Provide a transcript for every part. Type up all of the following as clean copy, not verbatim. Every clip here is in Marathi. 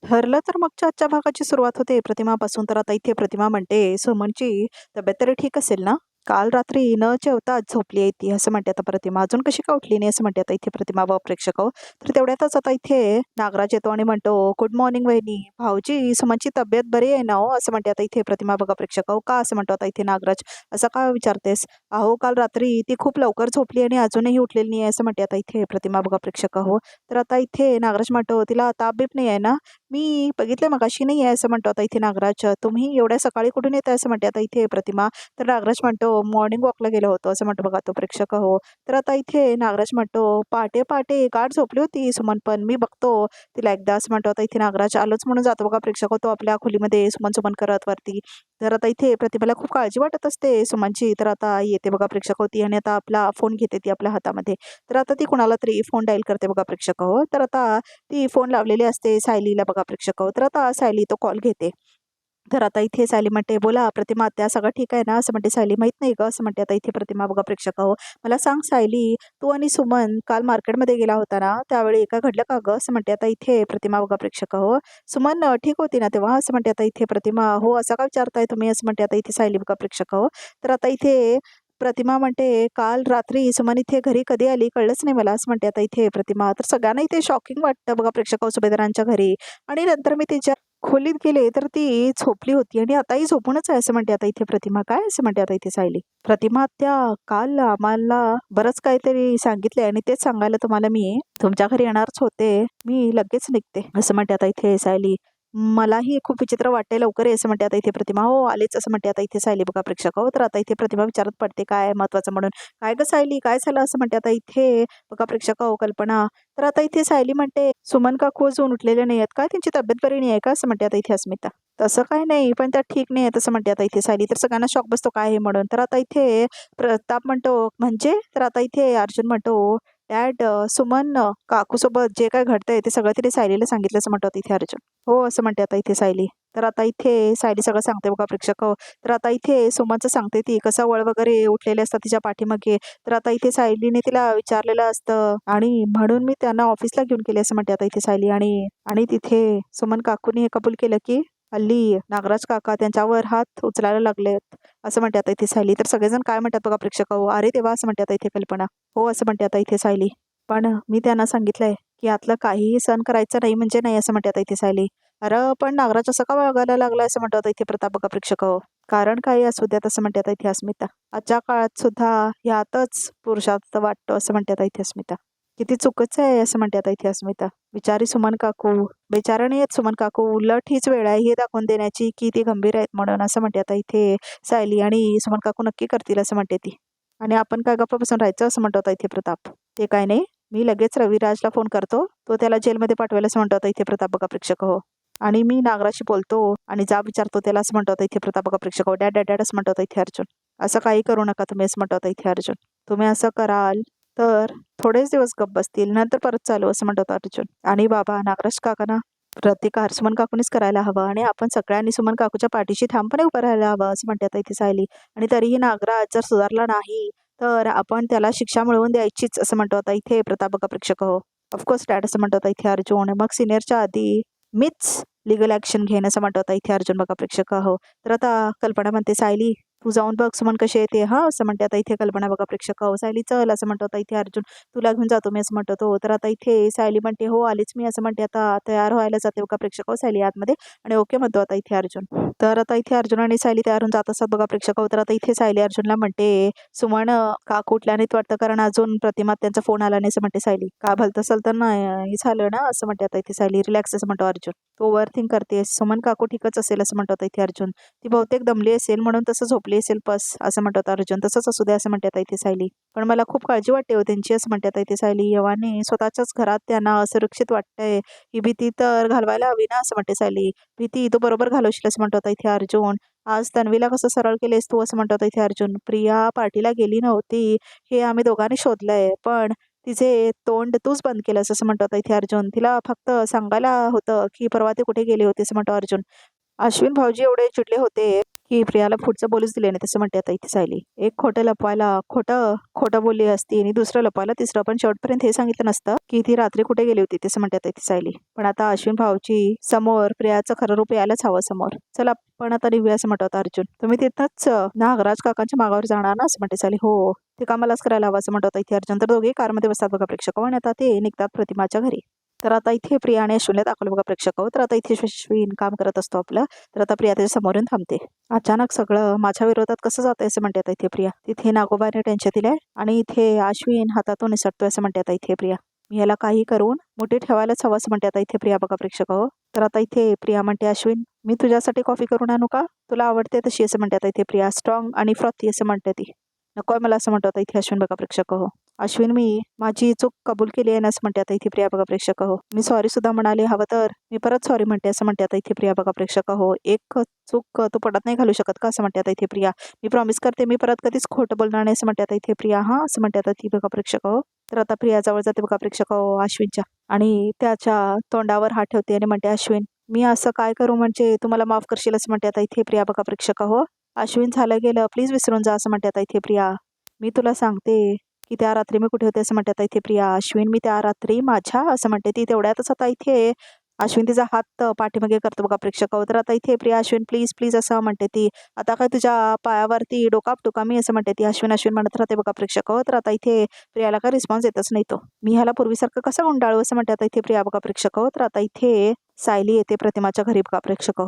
ठरलं तर मगच्या आजच्या भागाची सुरुवात होते प्रतिमापासून. तर आता इथे प्रतिमा म्हणते, "सुमनची तब्येत तरी ठीक असेल ना? काल रात्री न जेवताच झोपली आहे ती," असं म्हणते आता प्रतिमा. "अजून कशी का उठली नाही?" असं म्हणते आता इथे प्रतिमा व प्रेक्षक हो. तर तेवढ्यातच आता इथे नागराज येतो आणि म्हणतो, "गुड मॉर्निंग वहिनी." "भाऊजी, सुमनची तब्येत बरी आहे ना हो?" असं म्हणते आता इथे प्रतिमा बघा प्रेक्षक हो. "का?" असं म्हणतो आता इथे नागराज. "असं का विचारतेस?" "अहो, काल रात्री ती खूप लवकर झोपली आणि अजूनही उठलेली नाही आहे," असं म्हणते आता इथे प्रतिमा बघा प्रेक्षक हो. तर आता इथे नागराज म्हणतो, "तिला ताप-बीप नाही आहे ना?" "मी बघितलंय मगाशी नाही आहे," असं म्हणतो आता इथे नागराज. "तुम्ही एवढ्या सकाळी कुठून येताय?" असं म्हणते आता इथे प्रतिमा. तर नागराज म्हणतो, "मॉर्निंग वॉकला गेलो होतो," असं म्हणतो बघा तो प्रेक्षक हो. तर आता इथे नागराज म्हणतो, "पहाटे-पहाटे गाढ झोपली होती सुमन पण. मी बघतो तिला एकदा," असं म्हणतो आता इथे नागराज. आलोच म्हणून जातो बघा प्रेक्षक हो तो आपल्या खोलीमध्ये सुमन-सुमन करत वरती. तर आता इथे प्रतिभाला खूप काळजी वाटत असते सुमनची. तर आता येते बघा प्रेक्षक हो ती आणि आता आपला फोन घेते ती आपल्या हातामध्ये. तर आता ती कुणाला तरी फोन डायल करते बघा प्रेक्षक हो. तर आता ती फोन लावलेली असते सायलीला बघा प्रेक्षक हो. तर आता सायली तो कॉल घेते. तर आता इथे सायली म्हणते, "बोला प्रतिमा आत्या, सगळं ठीक आहे ना?" असं म्हणते सायली. "माहीत नाही गं," असं म्हणते आता इथे प्रतिमा बघा प्रेक्षक हो. "मला सांग सायली, तू आणि सुमन काल मार्केटमध्ये गेला होता ना, त्यावेळी काय घडलं का गं?" असं म्हणते आता इथे प्रतिमा बघा प्रेक्षक हो. "सुमन ठीक होती ना तेव्हा?" असं म्हणते आता इथे प्रतिमा. "हो, असं का विचारताय तुम्ही?" असं म्हणते आता इथे सायली बघा प्रेक्षक हो. तर आता इथे प्रतिमा म्हणते, "काल रात्री सुमन इथे घरी कधी आली कळलंच नाही मला," असं म्हणते आता इथे प्रतिमा. तर सगळ्यांना इथे शॉकिंग वाटतं बघा प्रेक्षक हो सुभेदारांच्या घरी. आणि नंतर मी तिच्या खोलीत गेले तर ती झोपली होती आणि आताही झोपूनच आहे, असं म्हणते आता इथे प्रतिमा. "काय?" असं म्हणते आता इथे सायली. "प्रतिमा आत्या, काल आम्हाला बरंच काहीतरी सांगितलंय आणि तेच सांगायला तुम्हाला मी तुमच्या घरी येणारच होते. मी लगेच निघते," असं म्हणते आता इथे सायली. "मलाही खूप विचित्र वाटते, लवकर ये," असं म्हणते आता इथे प्रतिमा. "हो, आलेच," असं म्हणते आता इथे सायली बघा प्रेक्षक हो. तर आता इथे प्रतिमा विचारत पडते काय आहे महत्वाचं म्हणून. "काय गं सायली, काय झालं?" असं म्हणते आता इथे बघा प्रेक्षक हो कल्पना. तर आता इथे सायली म्हणते, "सुमन काकू अजून उठलेले नाही आहेत का? त्यांची तब्येत बरी नाही आहे का?" असं म्हणते आता इथे अस्मिता. "तसं काही नाही, पण त्या ठीक नाही आहेत," असं म्हणते आता इथे सायली. तर सगळ्यांना शॉक बसतो काय आहे म्हणून. तर आता इथे प्रताप म्हणतो, "म्हणजे?" तर आता इथे अर्जुन म्हणतो, "डॅड, सुमन काकूसोबत जे काही घडतंय ते सगळं तिने सायलीला सांगितलं," असं म्हणतो इथे अर्जुन. "हो," असं म्हणते आता इथे सायली. तर आता इथे सायली सगळं सांगते बघा प्रेक्षक हो. तर आता इथे सुमनचं सांगते ती कसं वळ वगैरे उठलेले असतात तिच्या पाठीमागे. तर आता इथे सायलीने तिला विचारलेलं असतं आणि म्हणून मी त्यांना ऑफिसला घेऊन गेले, असं म्हणते आता इथे सायली. आणि आणि तिथे सुमन काकूनी हे कबूल केलं की हल्ली नागराज काका त्यांच्यावर हात उचलायला लागलेत, असं म्हणते आता इथे सायली. तर सगळेजण काय म्हणतात बघा प्रेक्षक हो. "अरे देवा," असं म्हणते आता इथे कल्पना. "हो," असं म्हणते आता इथे सायली. "पण मी त्यांना सांगितलंय की यातलं काहीही सहन करायचं नाही म्हणजे नाही," असं म्हणते आता इथे सायली. "अरे पण नागराज असं का वागायला लागला," असं म्हणतो आता इथे प्रताप बघा प्रेक्षक हो. "कारण काही असू द्यात," असं म्हणते आता इथे अस्मिता. "आजच्या काळात सुद्धा ह्यातच पुरुषार्थ वाटतो," असं म्हणते आता इथे अस्मिता. "किती चुकीचं आहे," असं म्हणते आता इथे अस्मिता. "बिचारी सुमन काकू, बिचाऱ्या नाही आहेत सुमन काकू, उलट हीच वेळ आहे हे दाखवून देण्याची की ती गंभीर आहेत म्हणून," असं म्हणते आता इथे सायली. "आणि सुमन काकू नक्की करतील," असं म्हणते ती. "आणि आपण काय गप्प बसून राहायचं," असं म्हणतो आता इथे प्रताप. "ते काय नाही, मी लगेच रविराजला फोन करतो, तो त्याला जेलमध्ये पाठवायला," असं म्हणतो आता इथे प्रताप बघा प्रेक्षक हो. "आणि मी नागराजशी बोलतो आणि जा विचारतो त्याला," असं म्हणतो आता इथे प्रताप बघा प्रेक्षक हो. "डॅड डॅड डॅड," असं म्हणतो आता इथे अर्जुन. "असं काही करू नका तुम्ही," असं म्हणतो आता इथे अर्जुन. "तुम्ही असं कराल तर थोडेच दिवस गप्प बसतील, नंतर परत चालू," असं म्हणतो आता अर्जुन. "आणि बाबा नागराज काकांना प्रतिकार सुमन काकूनीच करायला हवा आणि आपण सगळ्यांनी सुमन काकूच्या पाठीशी ठामपणे उभं राहायला हवं," असं म्हणते आता इथे सायली. "आणि तरीही नागराज जर सुधारला नाही तर आपण त्याला शिक्षा मिळवून द्यायचीच," असं म्हणतो आता इथे प्रताप बघा प्रेक्षक हो. "ऑफकोर्स डॅड," असं म्हणतो आता इथे अर्जुन. "मग सिनियरच्या आधी मीच लीगल ॲक्शन घेईन," असं म्हणतो आता इथे अर्जुन बघा प्रेक्षक हो. तर आता कल्पना म्हणते, "सायली तू जाऊन बघ सुमन कशी येते," हां, असं म्हणते आता इथे कल्पना बघा प्रेक्षक हो. "सायली चल," असं म्हणतो आता इथे अर्जुन. "तुला घेऊन जातो मी," असं म्हणतो तो. तर आता इथे सायली म्हणते, "हो आलीच मी," असं म्हणते. आता तयार व्हायला जाते बघा प्रेक्षक हो सायली आतमध्ये आणि ओके म्हणतो आता इथे अर्जुन. तर आता इथे अर्जुन आणि सायली तयार होऊन जात असतात बघा प्रेक्षक हो. तर आता इथे सायली अर्जुनला म्हणते, "सुमन काकू उठल्या नाहीत वाटतं कारण अजून प्रतिमा त्यांचा फोन आला नाही," असं म्हणते सायली. "का भलतंच तर नाही झालं ना," असं म्हणते आता इथे सायली. "रिलॅक्स," असं म्हणतो अर्जुन. "तू ओव्हरथिंक करतेस. सुमन काकू ठीकच असेल," असं म्हणतो आता इथे अर्जुन. "ती बहुतेक दमली असेल म्हणून तसं झोपली असेल बस," असं म्हणतो आता अर्जुन. "तसंच असू दे," असं म्हणते आता इथे सायली. "पण मला खूप काळजी वाटते हो त्यांची," असं म्हणते आता इथे सायली. "यवाने स्वतःच्याच घरात त्यांना असुरक्षित वाटतंय. ही भीती तर घालवायला हवी ना," असं म्हणते सायली. "भीती तू बरोबर घालवशील," असं म्हणतो आता इथे अर्जुन. "आज तन्वीला कसं सरळ केलेस तू," असं म्हणतो आता इथे अर्जुन. "प्रिया पार्टीला गेली नव्हती हे आम्ही दोघांनी शोधलंय, पण तिचे तोंड तूच बंद केलंस," असं म्हणतो आता इथे अर्जुन. "तिला फक्त सांगायला होतं की परवा ते कुठे गेले होते," असं म्हणतो अर्जुन. अश्विन भाऊजी एवढे चिडले होते की प्रियाला पुढचं बोलूच दिले नाही तसं म्हणते आता इथे सायली. एक खोटं लपवायला खोटं खोटं बोलली असती आणि दुसरं लपवायला तिसरं, पण शेवटपर्यंत हे सांगितलं नसतं की ती रात्री कुठे गेली होती तसं म्हणते आता इथे सायली. पण आता अश्विन भाऊची समोर प्रियाचं खरं रूप यायलाच हवं समोर. चला पण आता निघूया असं म्हणत होता अर्जुन. तुम्ही तिथंच नागराज काकांच्या मागावर जाणार ना असं म्हणते सायली. हो ते कामालाच करायला हवं असं म्हणत होता इथे अर्जुन. तर दोघे कारमध्ये बसतात बघा प्रेक्षक आणि आता ते निघतात प्रतिमाच्या घरी. तर आता इथे प्रिया आणि अश्विनला दाखवलं बघा प्रेक्षक. तर आता इथे अश्विन काम करत असतो आपलं. तर आता प्रिया त्याच्या समोर येऊन थांबते. अचानक सगळं माझ्या विरोधात कसं जातंय असं म्हणते आता इथे प्रिया. तिथे नागोबाने टेन्शन दिलंय आणि इथे अश्विन हातातून निसटतोय असं म्हणते आता इथे प्रिया. मी याला काही करून मोठी ठेवायलाच हवं असं म्हणते आता इथे प्रिया बघा प्रेक्षक. तर आता इथे प्रिया म्हणते अश्विन मी तुझ्यासाठी कॉफी करून आणू का? तुला आवडते तशी असं म्हणते आता इथे प्रिया. स्ट्रॉंग आणि फ्रॉथी असं म्हणते ती. नकोय मला असं म्हणतो आता इथे अश्विन बघा प्रेक्षक. अश्विन मी माझी चूक कबूल केली आहे ना असं म्हणते आता इथे प्रिया बघा प्रेक्षक. मी सॉरी सुद्धा म्हणाले, हवं तर मी परत सॉरी म्हणते असं म्हणते आता इथे प्रिया बघा प्रेक्षक. एक चूक तू पडत नाही घालू शकत का असं म्हणते आता इथे प्रिया. मी प्रॉमिस करते मी परत कधीच खोटं बोलणार नाही असं म्हणते आता इथे प्रिया. हा असं म्हणते आता ती बघा प्रेक्षक. तर आता प्रिया जवळ जाते बघा प्रेक्षक अश्विनच्या आणि त्याच्या तोंडावर हात ठेवते आणि म्हणते अश्विन मी असं काय करू म्हणजे तुम्हाला माफ करशील असं म्हणते आता इथे प्रिया बघा प्रेक्षक. अश्विन झालं गेलं प्लीज विसरून जा असं म्हणते आता इथे प्रिया. मी तुला सांगते की त्या रात्री मी कुठे होते असं म्हणते आता इथे प्रिया. अश्विन मी त्या रात्री माझ्या असं म्हणते ती. तेवढ्यातच आता इथे अश्विन तिचा हात पाठीमागे करतो बघा प्रेक्षक. तर आता इथे प्रिया अश्विन प्लीज प्लीज असं म्हणते ती. आता काय तुझ्या पायावरती डोका टुका मी असं म्हणते ती. अश्विन अश्विन म्हणत राहते बघा प्रेक्षक. तर आता इथे प्रियाला काय रिस्पॉन्स येतच नाही तो. मी ह्याला पूर्वीसारखं कसं गुंडाळू असं म्हणते आता इथे प्रिया बघा प्रेक्षक. तर आता इथे सायली येते प्रतिमाच्या घरी बघा प्रेक्षक.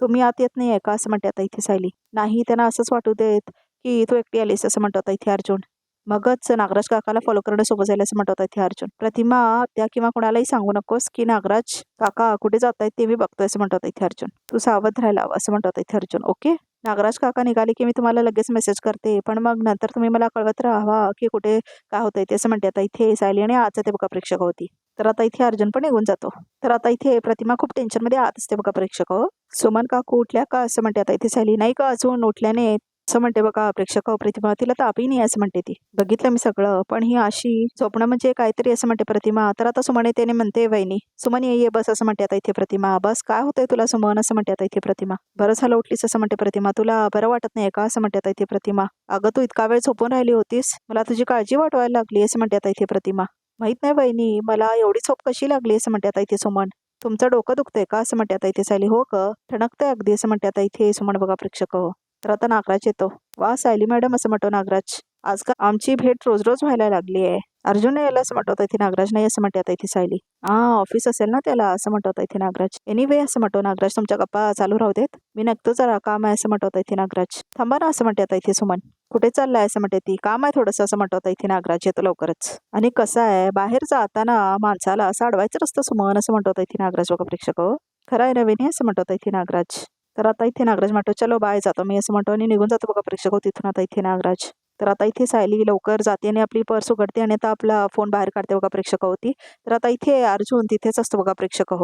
तुम्ही आत येत नाही आहे का असं म्हणते आता इथे सायली. नाही त्यांना असंच वाटू देत की तू एकटी आलीस असं म्हणतो आता इथे अर्जुन. मगच नागराज काकाला फॉलो करणं सोबत जाईल असं म्हणत होता इथे अर्जुन. प्रतिमा त्या किंवा कोणालाही सांगू नकोस की नागराज काका कुठे जात आहेत ते मी बघतोय असं म्हणत होता इथे अर्जुन. तू सावध राहायला हवं असं म्हणत होता इथे अर्जुन. ओके नागराज काका निघाले की मी तुम्हाला लगेच मेसेज करते, पण मग नंतर तुम्ही मला कळवत राहावा की कुठे काय होतंय ते असं म्हणते आता इथे सायली. आणि आज ते बघा प्रेक्षक होती. तर आता इथे अर्जुन पण निघून जातो. तर आता इथे प्रतिमा खूप टेन्शनमध्ये आत असते बघा प्रेक्षक. सुमन काकू उठल्या का असं म्हणते आता इथे सायली. नाही का अजून उठल्याने असं म्हणते बघा प्रेक्षक. प्रतिमा तिला तापही नाही असं म्हणते ती. बघितलं मी सगळं पण ही अशी स्वप्न म्हणजे काहीतरी असं म्हणते प्रतिमा. तर आता सुमन येते म्हणते वहिनी सुमन ये बस असं म्हणते आता इथे प्रतिमा. बस काय होतंय तुला सुमन असं म्हणते आता इथे प्रतिमा. बरं झालं उठलीस असं म्हणते प्रतिमा. तुला बरं वाटत नाही का असं म्हणते आता इथे प्रतिमा. अगं तू इतका वेळ झोपून राहिली होतीस मला तुझी काळजी वाटवायला लागली असं म्हणते आता इथे प्रतिमा. माहित नाही वहिनी मला एवढी झोप कशी लागली असं म्हणते आता इथे सुमन. तुमचं डोकं दुखतंय का असं म्हणते आता इथे सायली. हो का ठणकतंय अगदी असं म्हणते आता इथे सुमन बघा प्रेक्षक. तर आता नागराज येतो. वा सायली मॅडम असं म्हणतो नागराज. आज का आमची भेट रोज रोज व्हायला लागली आहे. अर्जुन नाही यायला असं म्हणत होता इथे नागराज. नाही असं म्हणते आता इथे सायली. ऑफिस असेल ना त्याला असं म्हणत होता इथे नागराज. एनिवे असं म्हणतो नागराज तुमच्या गप्पा चालू राहू देत मी नक्तो जरा काम आहे असं म्हणत होता इथे नागराज. थांबा ना असं म्हणते आता इथे सुमन. कुठे चाललाय असं म्हणते ती. काम आहे थोडंसं असं म्हणत होता इथे नागराज. येतो लवकरच. आणि कसं आहे बाहेर जाताना माणसाला असं अडवायचं असतं सुमन असं म्हणत होता इथे नागराज बघा प्रेक्षक. खरं आहे नवीन असं म्हणत होता इथे नागराज. तर आता इथे नागराज म्हणतो चलो बाय जातो मी असं म्हणतो आणि निघून जातो बघा प्रेक्षक तिथून आता इथे नागराज. तर आता इथे सायली लवकर जाते आणि आपली पर्स उघडते आणि आता आपला फोन बाहेर काढते बघा प्रेक्षक होती. तर आता इथे अर्जुन तिथेच असतो बघा प्रेक्षक.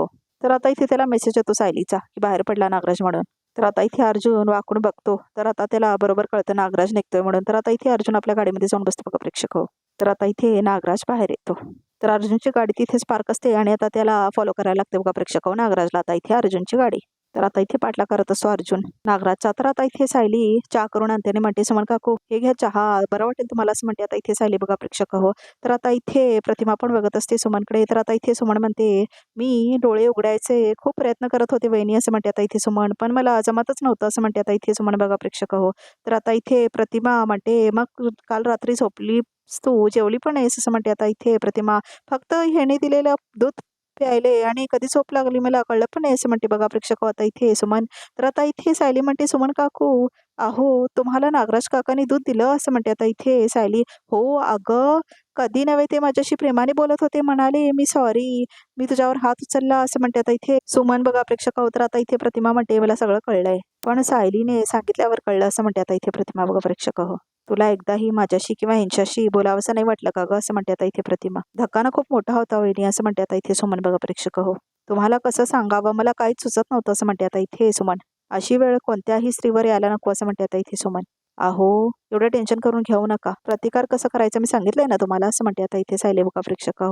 तर आता इथे त्याला मेसेज येतो सायलीचा की बाहेर पडला नागराज म्हणून. तर आता इथे अर्जुन वाकून बघतो तर आता त्याला बरोबर कळतं नागराज निघतोय म्हणून. तर आता इथे अर्जुन आपल्या गाडीमध्ये जाऊन बसतो बघा प्रेक्षक. तर आता इथे नागराज बाहेर येतो. तर अर्जुनची गाडी तिथेच पार्क असते आणि आता त्याला फॉलो करायला लागते बघा प्रेक्षक नागराजला. आता इथे अर्जुनची गाडी. तर आता इथे पाठला करत असतो अर्जुन नागराजचा. तर आता इथे सायली चहा करून आणते आणि म्हणते सुमन काकू हे घ्या चहा बरं वाटेल तुम्हाला असं म्हणते आता इथे सायली बघा प्रेक्षक. तर आता इथे प्रतिमा पण बघत असते सुमनकडे. तर आता इथे सुमन म्हणते मी डोळे उघडायचे खूप प्रयत्न करत होते वहिनी असं म्हणते आता इथे सुमन, पण मला जमतच नव्हतं असं म्हणते आता इथे सुमन बघा प्रेक्षक. तर आता इथे प्रतिमा म्हणते मग काल रात्री झोपली तू जेवली पण आहेस असं म्हणते आता इथे प्रतिमा. फक्त ह्याने दिलेलं दूध प्यायले आणि कधी झोप लागली मला कळलं पण नाही असं म्हणते बघा प्रेक्षक आता इथे सुमन. तर आता इथे सायली म्हणते सुमन काकू अहो तुम्हाला नागराज काकांनी दूध दिलं असं म्हणते आता इथे सायली. हो अगं कधी नव्हे ते माझ्याशी प्रेमाने बोलत होते म्हणाले मी सॉरी मी तुझ्यावर हात उचलला असं म्हणते आता इथे सुमन बघा प्रेक्षक. तर आता इथे प्रतिमा म्हणते मला सगळं कळलंय पण सायलीने सांगितल्यावर कळलं असं म्हणते आता इथे प्रतिमा बघा प्रेक्षक. तुला एकदाही माझ्याशी किंवा ह्यांच्याशी बोलावंसं नाही वाटलं का ग असं म्हणते आता इथे प्रतिमा. धक्काना खूप मोठा होता वहिनी असं म्हणते आता इथे सुमन बघा प्रेक्षक. तुम्हाला कसं सांगावं मला काहीच सुचत नव्हतं असं म्हणते आता इथे सुमन. अशी वेळ कोणत्याही स्त्रीवर यायला नको असं म्हणते आता इथे सुमन. अहो एवढं टेन्शन करून घेऊ नका प्रतिकार कसं करायचं मी सांगितलंय ना तुम्हाला असं म्हणते आता इथे सायली बघा प्रेक्षक.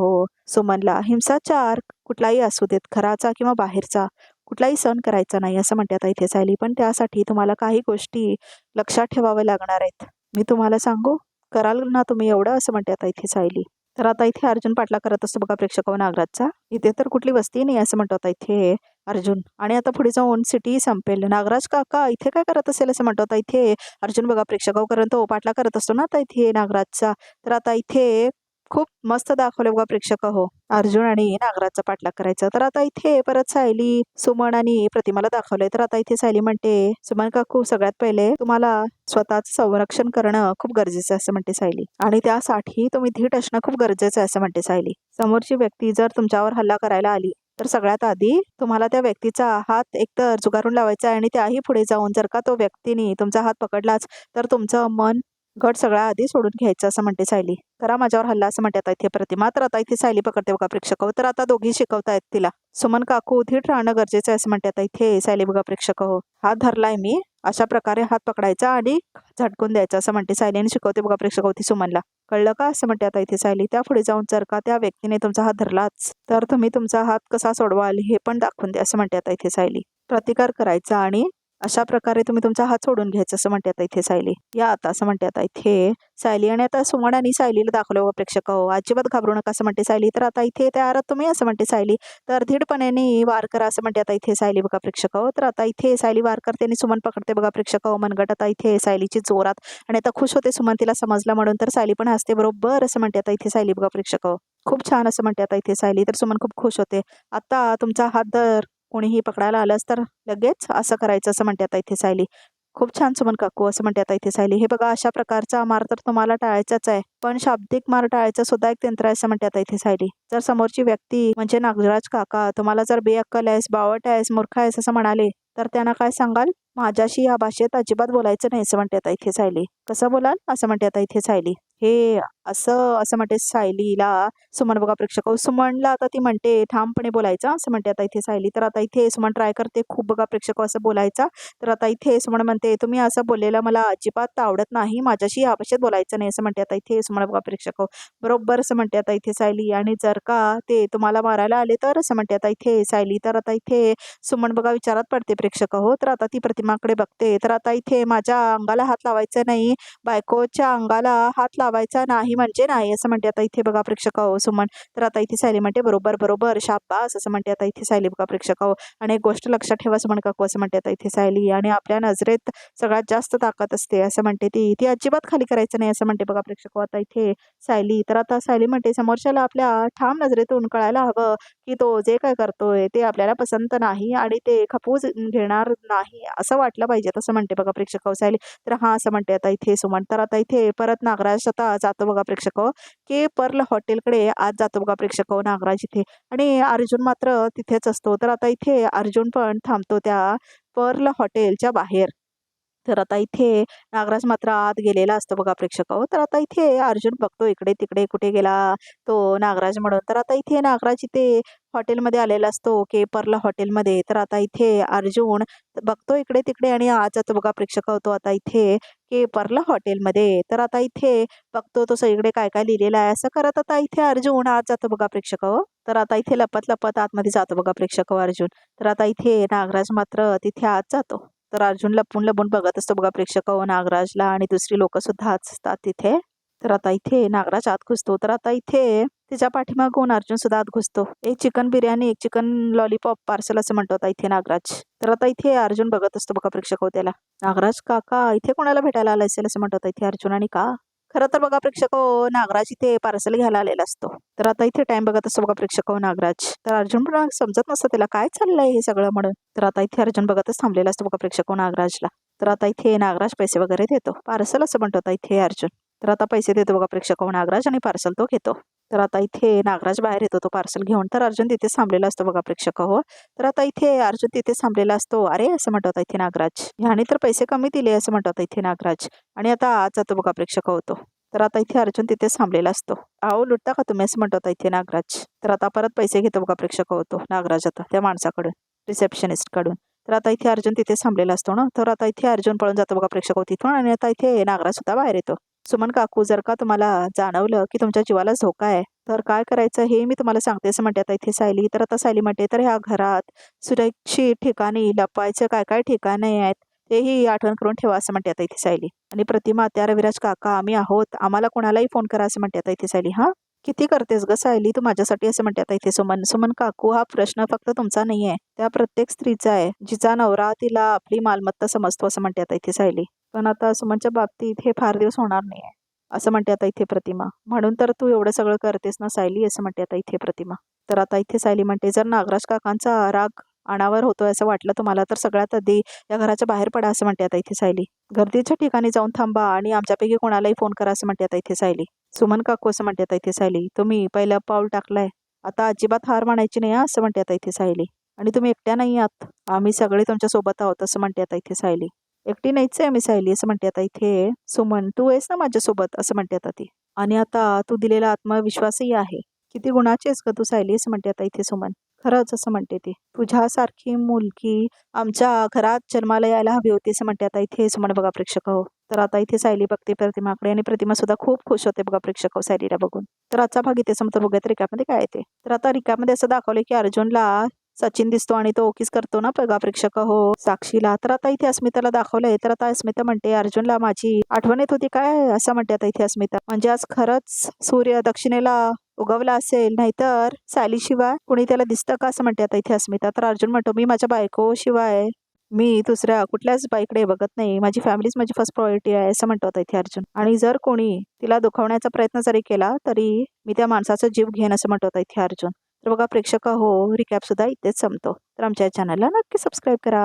सुमनला हिंसाचार कुठलाही असू देत घराचा किंवा बाहेरचा कुठलाही सण करायचा नाही असं म्हणते आता इथे सायली. पण त्यासाठी तुम्हाला काही गोष्टी लक्षात ठेवाव्या लागणार आहेत. मी तुम्हाला सांगू, कराल ना तुम्ही एवढं असं म्हणते आता इथे सायली. तर आता इथे अर्जुन पाठला करत असतो बघा प्रेक्षक नागराजचा. इथे तर कुठली वस्ती नाही असं म्हणतो आता इथे अर्जुन. आणि आता पुढे जाऊन सिटी संपेल. नागराज काका इथे काय करत असेल असं म्हणतो आता इथे अर्जुन बघा प्रेक्षकाकडून तो पाठला करत असतो ना आता इथे नागराजचा. तर आता इथे खूप मस्त दाखवले बघा प्रेक्षक अर्जुन आणि नागराजचा पाठलाग करायचा. तर आता इथे परत सायली सुमन आणि प्रतिमाला दाखवलंय. तर आता इथे सायली म्हणते, सुमन काकू सगळ्यात पहिले तुम्हाला स्वतःच संरक्षण करणं खूप गरजेचं आहे असं म्हणते सायली. आणि त्यासाठी तुम्ही धीट असणं खूप गरजेचं आहे असं म्हणते सायली. समोरची व्यक्ती जर तुमच्यावर हल्ला करायला आली तर सगळ्यात आधी तुम्हाला त्या व्यक्तीचा हात एकतर झुगारून लावायचा आहे आणि त्याही पुढे जाऊन जर का तो व्यक्तीने तुमचा हात पकडलाच तर तुमचं मन गट सगळ्या आधी सोडून घ्यायचं असं म्हणते सायली. करा माझ्यावर हल्ला असं म्हणते आता इथे प्रतिमा. तर आता इथे सायली पकडते बघा प्रेक्षक. तर आता दोघी शिकवतायत तिला. सुमन काकू धीट राहणं गरजेचं आहे असं म्हणते आता इथे सायली बघा प्रेक्षक हात धरलाय मी, अशा प्रकारे हात पकडायचा आणि झटकून द्यायचा असं म्हणते सायली आणि शिकवते बघा प्रेक्षक ती सुमनला. कळलं का असं म्हणते आता इथे सायली. त्या पुढे जाऊन जर का त्या व्यक्तीने तुमचा हात धरलाच तर तुम्ही तुमचा हात कसा सोडवाल हे पण दाखवून द्या असं म्हणते आता इथे सायली. प्रतिकार करायचा आणि अशा प्रकारे तुम्ही तुमचा हात सोडून घ्यायचा असं म्हणते आता इथे सायली. या आता असं म्हणते आता इथे सायली. आणि आता सुमन आणि सायलीला दाखवलं व प्रेक्षक अजिबात घाबरू नका असं म्हणते सायली. तर आता इथे तयार आहात तुम्ही असं म्हणते सायली. तर धीडपणाने वार करा असं म्हणते आता इथे सायली बघा प्रेक्षक. तर आता इथे सायली वार करते आणि सुमन पकडते बघा प्रेक्षक मनगट आता इथे सायलीची जोरात. आणि आता खुश होते सुमन तिला समजलं म्हणून. तर सायली पण हसते बरोबर असं म्हणते आता इथे सायली बघा प्रेक्षक. खूप छान असं म्हणते आता इथे सायली. तर सुमन खूप खुश होते. आता तुमचा हात जर कोणीही पकडायला आलंच तर लगेच असं करायचं असं म्हणते आता इथे सायली. खूप छान सुमन काकू असं म्हणते आता इथे सायली. हे बघा अशा प्रकारचा मार तर तुम्हाला टाळायचाच आहे, पण शाब्दिक मार टाळायचं सुद्धा एक तंत्र आहे असं म्हणते आता इथे सायली. जर समोरची व्यक्ती म्हणजे नागराज काका तुम्हाला जर बेअक्कल आहेस, बावट आहेस, मूर्ख आहेस असं म्हणाले तर त्यांना काय सांगाल? माझ्याशी या भाषेत अजिबात बोलायचं नाही असं म्हणते आता इथे सायली. कसं बोलाल असं म्हणते आता इथे सायली. हे असं असं म्हणते सायलीला सुमन बघा प्रेक्षक. सुमनला आता ती म्हणते ठामपणे बोलायचं असं म्हणते आता इथे सायली. तर आता इथे सुमन ट्राय करते खूप बघा प्रेक्षक असं बोलायचा. तर आता इथे सुमन म्हणते तुम्ही असं बोललेलं मला अजिबात आवडत नाही, माझ्याशी या भाषेत बोलायचं नाही असं म्हणते आता इथे सुमन बघा प्रेक्षक. बरोबर असं म्हणते आता इथे सायली. आणि जर का ते तुम्हाला मारायला आले तर असं म्हणते आता इथे सायली. तर आता इथे सुमन बघा विचारात पडते प्रेक्षक तर आता ती प्रतिमाकडे बघते. तर आता इथे माझ्या अंगाला हात लावायचा नाही, बायकोच्या अंगाला हात लावायचा नाही म्हणजे नाही असं म्हणते आता इथे बघा प्रेक्षक सुमन. तर आता इथे सायली म्हणते बरोबर बरोबर शाबास असं म्हणते आता इथे सायली बघा प्रेक्षक. आणि एक गोष्ट लक्षात ठेवा सुमन काकू असं म्हणते आता इथे सायली. आणि आपल्या नजरेत सगळ्यात जास्त ताकद असते असं म्हणते ती. ती अजिबात खाली करायचं नाही असं म्हणते बघा प्रेक्षक आता इथे सायली. तर आता सायली म्हणते समोरच्याला आपल्या ठाम नजरेतून कळायला हवं की तो जे काय करतोय ते आपल्याला पसंत नाही आणि ते खपवून घेणार नाही असं वाटलं पाहिजे असं म्हणते बघा प्रेक्षक सायली. तर हा असं म्हणते आता इथे सुमन. तर आता इथे परत नागराज आता जातो बघा प्रेक्षक की पर्ल हॉटेलकडे आज जातो बघा प्रेक्षक नागराज इथे. आणि अर्जुन मात्र तिथेच असतो. तर आता इथे अर्जुन पण थांबतो त्या पर्ल हॉटेलच्या बाहेर. तर आता इथे नागराज मात्र आत गेलेला असतो बघा प्रेक्षक तर आता इथे अर्जुन बघतो इकडे तिकडे कुठे गेला तो नागराज म्हणून. तर आता इथे नागराज इथे हॉटेलमध्ये आलेला असतो के पर्ला हॉटेलमध्ये. तर आता इथे अर्जुन बघतो इकडे तिकडे आणि आज जातो बघा प्रेक्षक होतो आता इथे के पर्ला हॉटेलमध्ये. तर आता इथे बघतो तो सगळीकडे काय काय लिहिलेलं आहे असं करत आता इथे अर्जुन आज जातो बघा प्रेक्षक तर आता इथे लपत लपत आतमध्ये जातो बघा प्रेक्षक अर्जुन. तर आता इथे नागराज मात्र तिथे आत जातो. तर अर्जुन लपून लपून बघत असतो बघा प्रेक्षक नागराजला. आणि दुसरी लोक सुद्धा असतात तिथे. तर आता इथे नागराज आत घुसतो. तर आता इथे तिच्या पाठीमागून अर्जुन सुद्धा आत घुसतो. एक चिकन बिर्याणी एक चिकन लॉलीपॉप पार्सल असं म्हणतो आता इथे नागराज. तर आता इथे अर्जुन बघत असतो बघा प्रेक्षक त्याला. नागराज काका इथे कोणाला भेटायला आला असेल असं म्हणतो आता इथे अर्जुन. आणि का खरं तर बघा प्रेक्षक नागराज इथे पार्सल घ्यायला आलेला असतो. तर आता इथे टाइम बघत असतो बघा प्रेक्षक नागराज. तर अर्जुन पण समजत नसतं त्याला काय चाललंय हे सगळं म्हणून. तर आता इथे अर्जुन बघतच थांबलेला असतो बघा प्रेक्षक नागराजला. तर आता इथे नागराज पैसे वगैरे देतो. पार्सल असं म्हणतो आता इथे अर्जुन. तर आता पैसे देतो बघा प्रेक्षक नागराज आणि पार्सल तो घेतो. तर आता इथे नागराज बाहेर येतो तो पार्सल घेऊन. तर अर्जुन तिथेच थांबलेला असतो बघा प्रेक्षक तर आता इथे अर्जुन तिथेच थांबलेला असतो. अरे असं म्हणतो आता इथे नागराज ह्याने तर पैसे कमी दिले असं म्हणतो आता इथे नागराज. आणि आता आज जातो बघा प्रेक्षक होतो. तर आता इथे अर्जुन तिथेच थांबलेला असतो. अहो लुटता का तुम्ही असं म्हणतो आता इथे नागराज. तर आता परत पैसे घेतो बघा प्रेक्षक होतो नागराज आता त्या माणसाकडून रिसेप्शनिस्ट कडून. तर आता इथे अर्जुन तिथेच थांबलेला असतो ना. तर आता इथे अर्जुन पळून जातो बघा प्रेक्षक तिथून. आणि आता इथे नागराज सुद्धा बाहेर येतो. सुमन काकू, जर का तुम्हाला जाणवलं की तुमच्या जीवाला धोका आहे तर काय करायचं हे मी तुम्हाला सांगते असं म्हणते आता इथे सायली. तर आता सायली म्हणते, तर ह्या घरात सुरक्षित ठिकाणी लपवायचं काय काय ठिकाणे आहेत तेही आठवण करून ठेवा असं म्हणते आता इथे सायली. आणि प्रतिमा, त्या रविराज काका आम्ही आहोत, आम्हाला कोणालाही फोन करा असं म्हणते आता इथे सायली. हा, किती करतेस ग सायली तू माझ्यासाठी असं म्हणते आता इथे सुमन. सुमन काकू, हा प्रश्न फक्त तुमचा नाही आहे, त्या प्रत्येक स्त्रीचा आहे जिचा नवरा तिला आपली मालमत्ता समजतो असं म्हणते आता इथे सायली. पण आता सुमनच्या बाबतीत हे फार दिवस होणार नाहीये असं म्हणते आता इथे प्रतिमा. म्हणून तर तू एवढं सगळं करतेस ना सायली असं म्हणते आता इथे प्रतिमा. तर आता इथे सायली म्हणते, जर नागराज काकांचा राग अनावर होतोय असं वाटलं तुम्हाला तर सगळ्यात आधी या घराच्या बाहेर पडा असं म्हणते आता इथे सायली. गर्दीच्या ठिकाणी जाऊन थांबा आणि आमच्यापैकी कोणालाही फोन करा असं म्हणते आता इथे सायली. सुमन काकू, असं म्हणते आता इथे सायली, तुम्ही पहिलं पाऊल टाकलंय, आता अजिबात हार मानायची नाही असं म्हणते आता इथे सायली. आणि तुम्ही एकट्या नाही आहात, आम्ही सगळे तुमच्या सोबत आहोत असं म्हणते आता इथे सायली. एकटी नाहीच आहे मी सायली असं म्हणते आता इथे सुमन. तू आहेस ना माझ्यासोबत असं म्हणते आता ती. आणि आता तू दिलेला आत्मविश्वासही आहे. किती गुणाची आहेस का तू सायली असं म्हणते आता इथे सुमन. खरंच असं म्हणते ती, तुझ्यासारखी मुलगी आमच्या घरात जन्माला यायला हवी होती असं म्हणते आता इथे सुमन. बघा प्रेक्षक हो, तर आता इथे सायली बघते प्रतिमाकडे आणि प्रतिमा सुद्धा खूप खुश होते बघा प्रेक्षक हो सायलीला बघून. तर आजचा भाग इथे समोर बघूया तर रिकामध्ये काय येते. तर आता रिकामध्ये असं दाखवले की अर्जुनला सचिन दिसतो आणि तो ओकीस करतो ना बघा प्रेक्षक हो साक्षीला. तर आता इथे अस्मिताला दाखवलंय. तर आता अस्मिता म्हणते, अर्जुनला माझी आठवण येत होती काय असं म्हणते आता इथे अस्मिता. म्हणजे आज खरंच सूर्य दक्षिणेला उगवला असेल, नाहीतर सायलीशिवाय कुणी त्याला दिसतं का असं म्हणते आता इथे अस्मिता. तर अर्जुन म्हणतो, मी माझ्या बायको शिवाय मी दुसऱ्या कुठल्याच बाईकडे बघत नाही, माझी फॅमिलीच माझी फर्स्ट प्रायोरिटी आहे असं म्हणतो आता इथे अर्जुन. आणि जर कोणी तिला दुखवण्याचा प्रयत्न जरी केला तरी मी त्या माणसाचा जीव घेईन असं म्हणतो आता इथे अर्जुन. तर बघा प्रेक्षक हो, रिकॅप सुद्धा इथेच संपतो. तर आमच्या चॅनलला नक्की सबस्क्राईब करा.